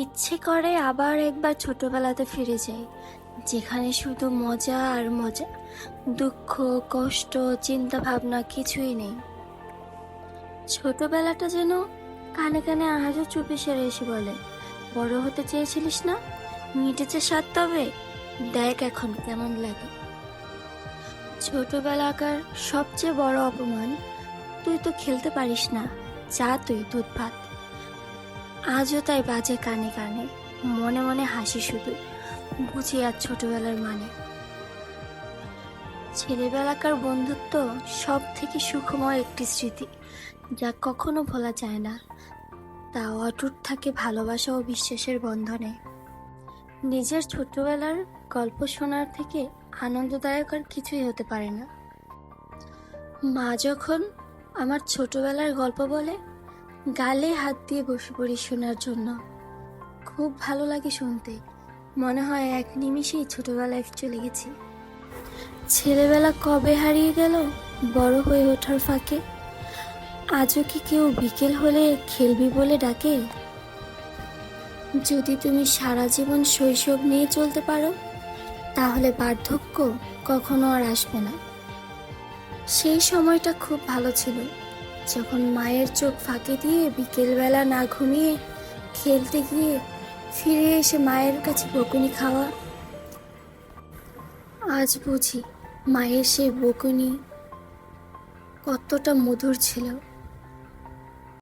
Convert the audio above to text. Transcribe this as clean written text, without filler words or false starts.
ইচ্ছে করে আবার একবার ছোটবেলাতে ফিরে যাই, যেখানে শুধু মজা আর মজা, দুঃখ, কষ্ট, চিন্তা ভাবনা কিছুই নেই। ছোটবেলাটা যেন কানে কানে আজও চুপি সেরে এসে বলে, বড় হতে চেয়েছিলিস না, মিটেছে স্বাদ, তবে দেখ এখন কেমন লাগে। ছোটবেলাকার সবচেয়ে বড় অপমান, তুই তো খেলতে পারিস না, যা তুই দুধ ভাত। আজও তাই বাজে কানে কানে, মনে মনে হাসি শুধু, বুঝি আর ছোটবেলার মানে। ছেলেবেলাকার বন্ধুত্ব সব থেকে সুখময় একটি স্মৃতি, যা কখনো ভোলা যায় না। তা অটুট থাকে ভালোবাসা ও বিশ্বাসের বন্ধনে। নিজের ছোটবেলার গল্প শোনার থেকে আনন্দদায়ক আর কিছুই হতে পারে না। মা যখন আমার ছোটবেলার গল্প বলে, গালে হাত দিয়ে বসে পড়ি শোনার জন্য। খুব ভালো লাগে শুনতে, মনে হয় এক নিমিষেই ছোটবেলায় চলে গেছি। ছেলেবেলা কবে হারিয়ে গেল বড় হয়ে ওঠার ফাঁকে। আজও কি কেউ বিকেল হলে খেলবি বলে ডাকে? যদি তুমি সারা জীবন শৈশব নিয়ে চলতে পারো, তাহলে বার্ধক্য কখনো আর আসবে না। সেই সময়টা খুব ভালো ছিল, যখন মায়ের চোখ ফাঁকি দিয়ে বিকেলবেলা না ঘুমিয়ে খেলতে গিয়ে ফিরে এসে মায়ের কাছে বকুনি খাওয়া। আজ বুঝি মায়ের সেই বকুনি কতটা মধুর ছিল।